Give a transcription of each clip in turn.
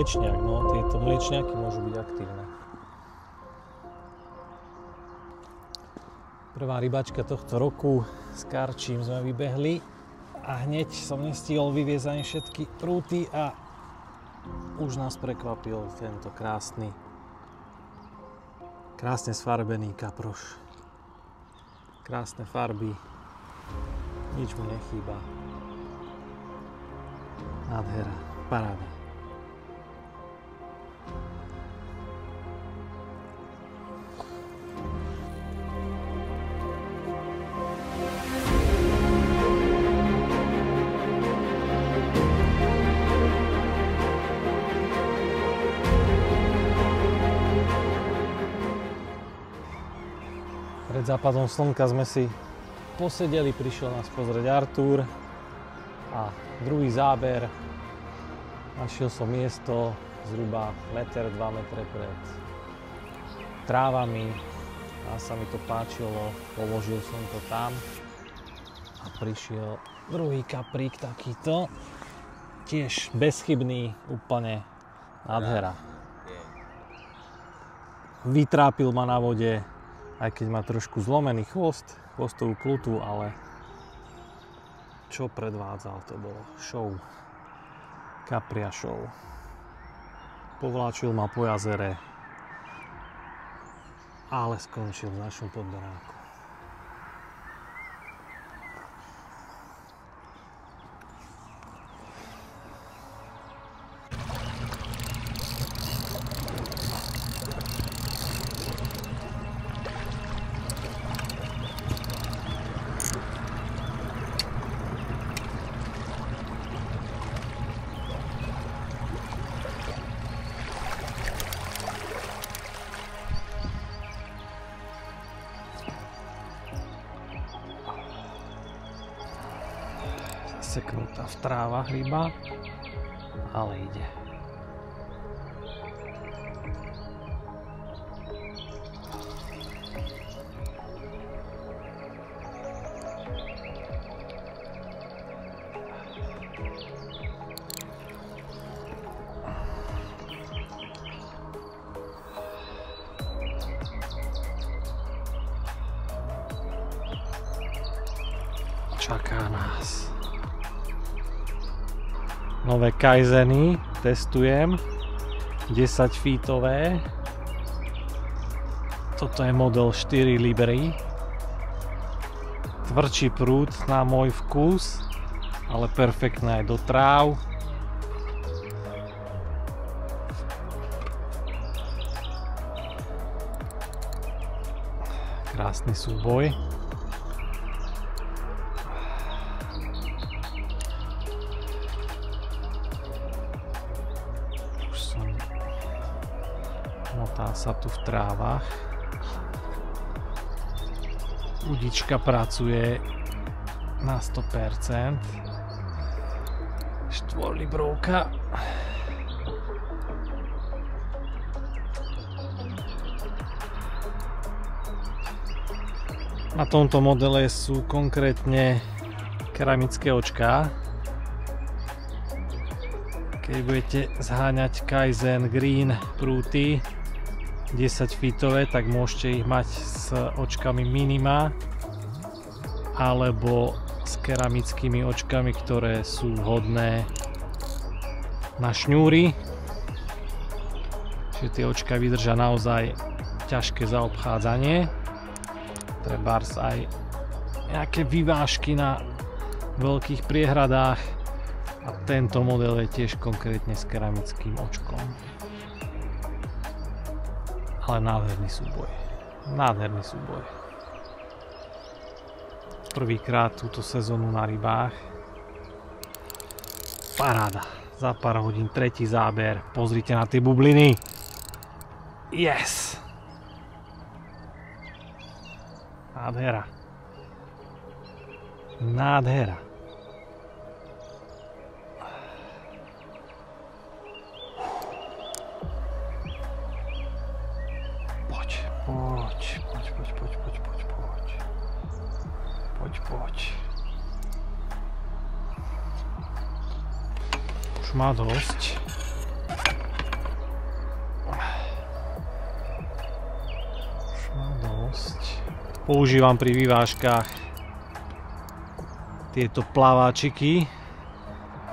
mliečňak, no tieto mliečňaky môžu byť aktívne. Prvá rybačka tohto roku, s karčím sme vybehli a hneď som nestihol vyviezť ani všetky prúty a už nás prekvapil tento krásne sfarbený kaproš. Krásne farby, nič mu nechýba. Nádhera, paráda. Pred západom slnka sme si posedeli, prišiel nás pozrieť Artúr a druhý záber. Našiel som miesto zhruba 1-2 metre pred trávami a sa mi to páčilo, položil som to tam a prišiel druhý kaprík takýto, tiež bezchybný, úplne nádhera. Vytrápil ma na vode, aj keď má trošku zlomený chvostovú plutu, ale čo predvádzal, to bolo show. Kapria show. Povláčil ma po jazere, ale skončil v našom podberáku. Seknutá v trávach ryba, ale ide. Čaká nás. Nové kaizeny testujem, 10 feetové. Toto je model 4 Libri. Tvrdší prúd na môj vkus, ale perfektné aj do tráv. Krásny súboj. Motá sa tu v trávach. Udička pracuje na 100%. Štvorlibrovka. Na tomto modele sú konkrétne keramické očká. Keď budete zháňať Kaizen Green prúty 10 feetové, tak môžete ich mať s očkami minima alebo s keramickými očkami, ktoré sú vhodné na šňúry. Čiže tie očka vydržia naozaj ťažké zaobchádzanie. Trebárs aj nejaké vyvážky na veľkých priehradách. A tento model je tiež konkrétne s keramickým očkom. Ale nádherný súboj. Nádherný súboj. Prvýkrát túto sezónu na rybách. Paráda. Za pár hodín tretí záber. Pozrite na tie bubliny. Yes! Nádhera. Nádhera. Poď. Už má dosť. má dosť. Používam pri vyvážkach tieto plaváčiky,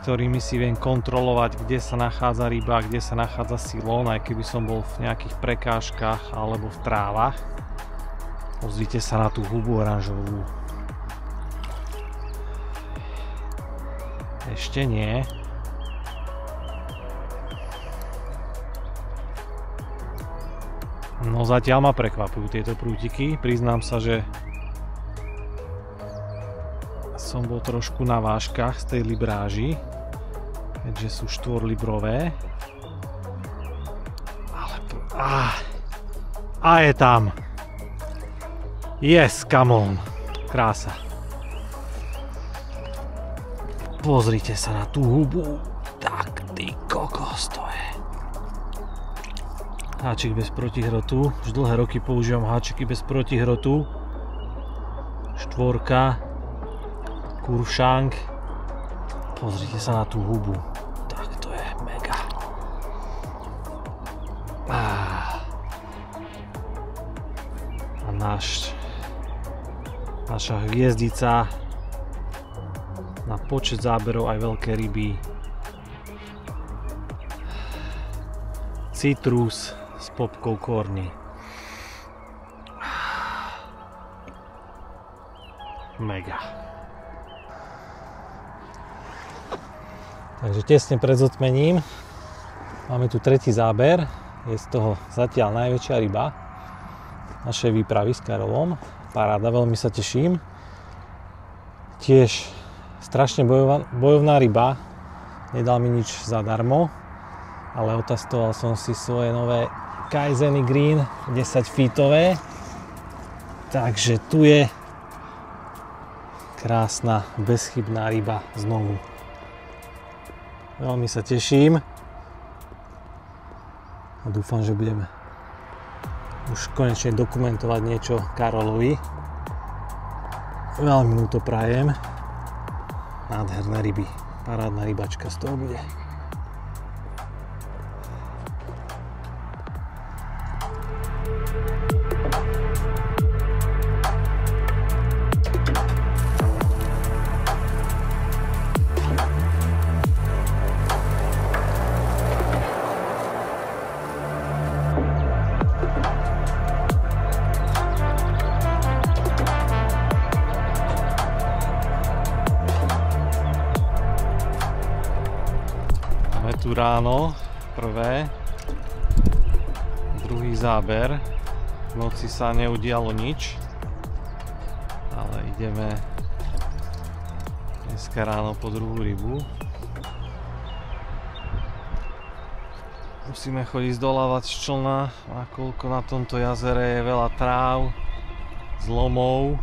ktorými si viem kontrolovať, kde sa nachádza ryba, kde sa nachádza silón, aj keby som bol v nejakých prekážkach alebo v trávach. Pozrite sa na tú hubu oranžovú. Ešte nie. No zatiaľ ma prekvapujú tieto prútiky. Priznám sa, že som bol trošku na vážkach z tej libráži, keďže sú 4-librové. Ale a je tam. Yes, come on. Krása. Pozrite sa na tú hubu. Tak ty kokos to je. Háčik bez protihrotu. Už dlhé roky používam háčiky bez protihrotu. 4. Kurvšank. Pozrite sa na tú hubu. Tak to je mega. A naša hviezdica na počet záberov aj veľké ryby. Citrus s popkou korny. Mega. Takže tesne pred zotmením máme tu tretí záber. Je z toho zatiaľ najväčšia ryba našej výpravy s Karolom. Paráda, veľmi sa teším. Tiež strašne bojovná ryba. Nedal mi nič zadarmo, ale otestoval som si svoje nové Kaizeny Green 10 feetové. Takže tu je krásna, bezchybná ryba znovu. Veľmi sa teším a dúfam, že budeme už konečne dokumentovať niečo Karolovi. Veľmi mu to prajem. Nádherné ryby. Parádna rybačka z toho bude. Tu ráno, prvé, druhý záber, v noci sa neudialo nič, ale ideme dneska ráno po druhú rybu. Musíme chodiť zdolávať z člna, nakoľko na tomto jazere je veľa tráv, zlomov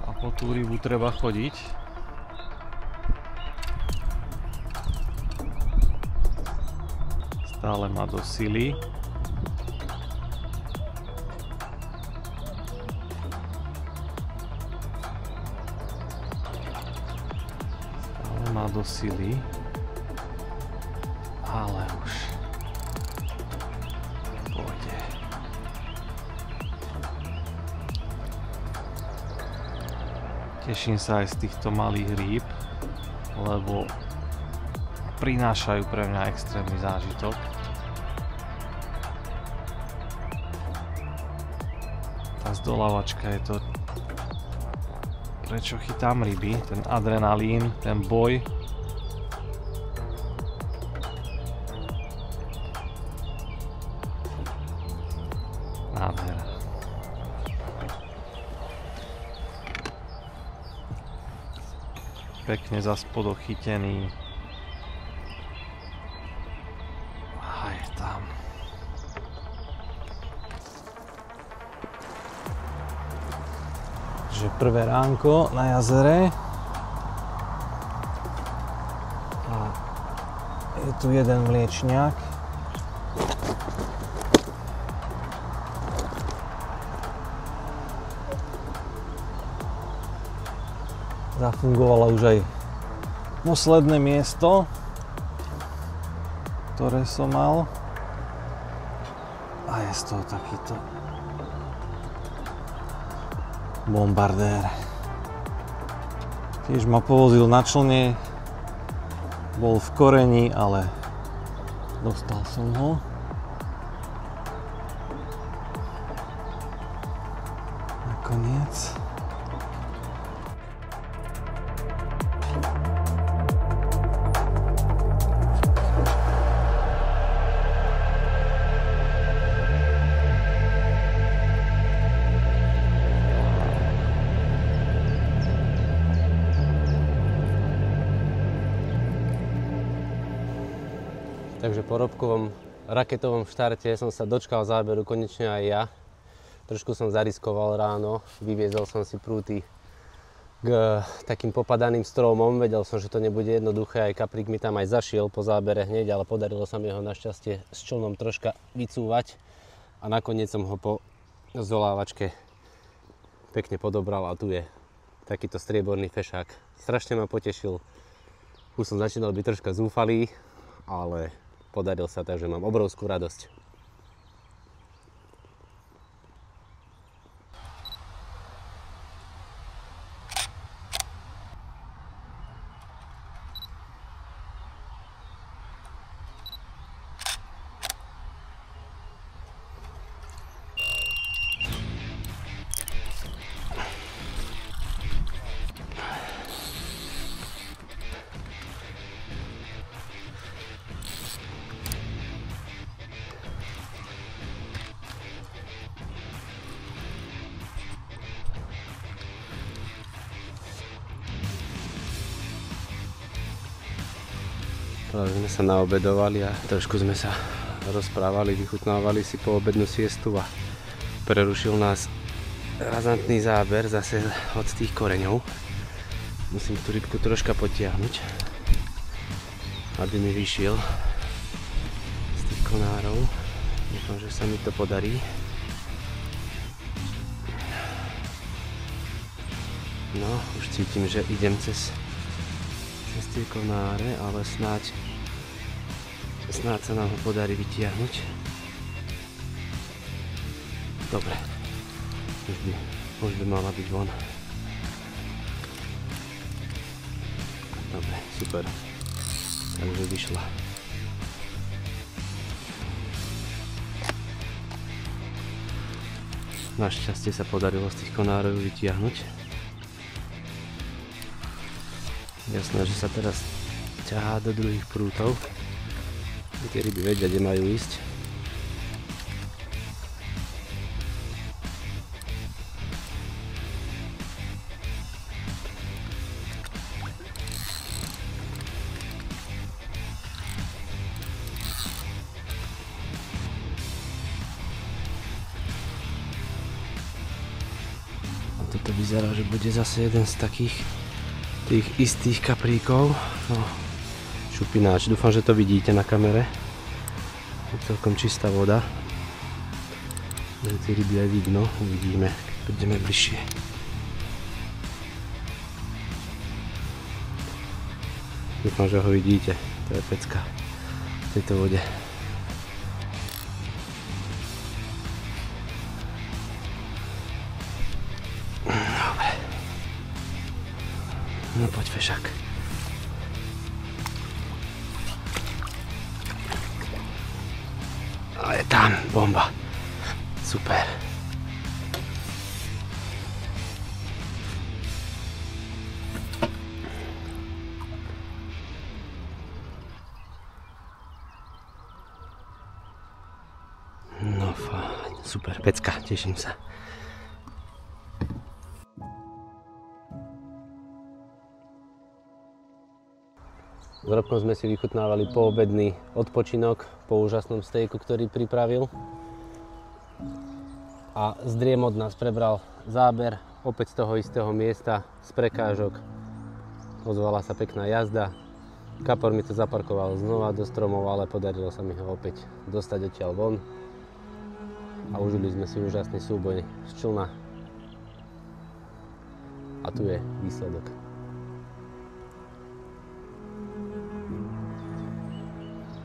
a po tú rybu treba chodiť. Stále má do sily. Stále má do sily. Ale už pôjde. Teším sa aj z týchto malých rýb, lebo prinášajú pre mňa extrémny zážitok. Tá zdolávačka je to, prečo chytám ryby, ten adrenalín, ten boj. Nádhera. Pekne za spodok chytený. Prvé ránko na jazere a je tu jeden mliečňak. Zafungovalo už aj posledné miesto, ktoré som mal, a je z toho takýto Bombardér. Tiež ma povozil na člne, bol v koreni, ale dostal som ho. Nakoniec. Takže po Robkovom raketovom štarte som sa dočkal záberu konečne aj ja. Trošku som zariskoval ráno, vyviezol som si prúty k takým popadaným stromom. Vedel som, že to nebude jednoduché, aj kaprík mi tam aj zašiel po zábere hneď, ale podarilo sa mi ho našťastie s člnom troška vycúvať. A nakoniec som ho po zolávačke pekne podobral a tu je takýto strieborný fešák. Strašne ma potešil. Už som začínal byť troška zúfalý, ale podaril sa, takže mám obrovskú radosť. Práve sme sa naobedovali a trošku sme sa rozprávali, vychutnávali si poobednú siestu a prerušil nás razantný záber zase od tých koreňov. Musím tú rybku troška potiahnuť, aby mi vyšiel z tých konárov. Dúfam, že sa mi to podarí. No, už cítim, že idem cez tie konáre, ale snáď sa nám ho podarí vytiahnuť. Dobre, už by mala byť von. Dobre, super. Takže vyšla. Našťastie sa podarilo z tých konárov vytiahnuť. Jasné, že sa teraz ťahá do druhých prútov. Tie ryby vedia, kde majú ísť. A toto vyzerá, že bude zase jeden z takých tých istých kapríkov. No, šupináč, dúfam, že to vidíte na kamere. Je celkom čistá voda. Tie ryby aj vidno, uvidíme, keď prídeme bližšie. Dúfam, že ho vidíte, to je pecka v tejto vode. No poď fešák. A je tam, bomba. Super. No fajn, super, pecka, teším sa. S Robkom sme si vychutnávali poobedný odpočinok po úžasnom stejku, ktorý pripravil. A z driemot nás prebral záber opäť z toho istého miesta, z prekážok. Ozvala sa pekná jazda. Kapor mi to zaparkoval znova do stromov, ale podarilo sa mi ho opäť dostať odtiaľ von. A užili sme si úžasný súboj z člna. A tu je výsledok.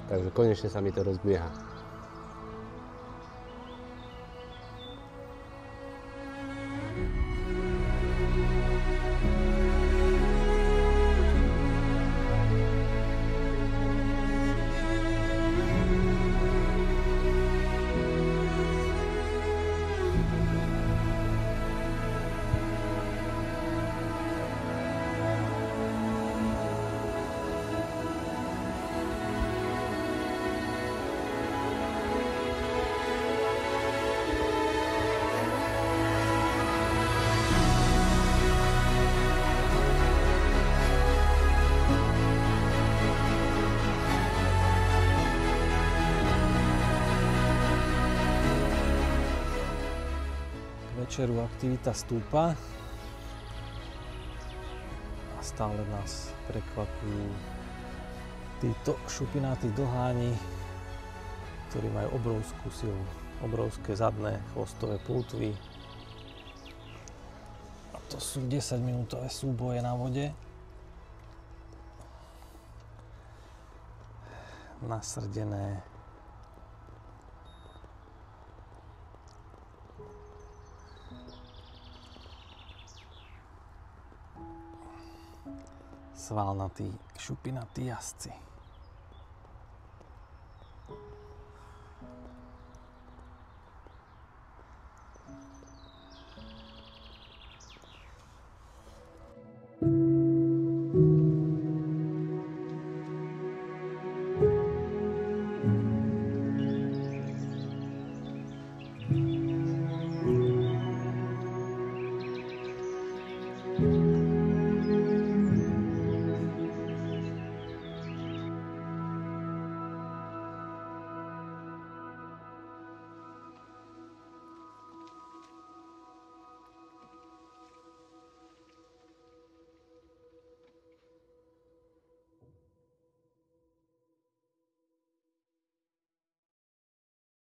Takže konečne sa mi to rozbieha. večeru aktivita stúpa a stále nás prekvapujú títo šupinátí dlháni, ktorí majú obrovskú silu, obrovské zadné chvostové pútvy. A to sú 10-minútové súboje na vode. Nasrdené. Svalnatí, šupinatí jazdci.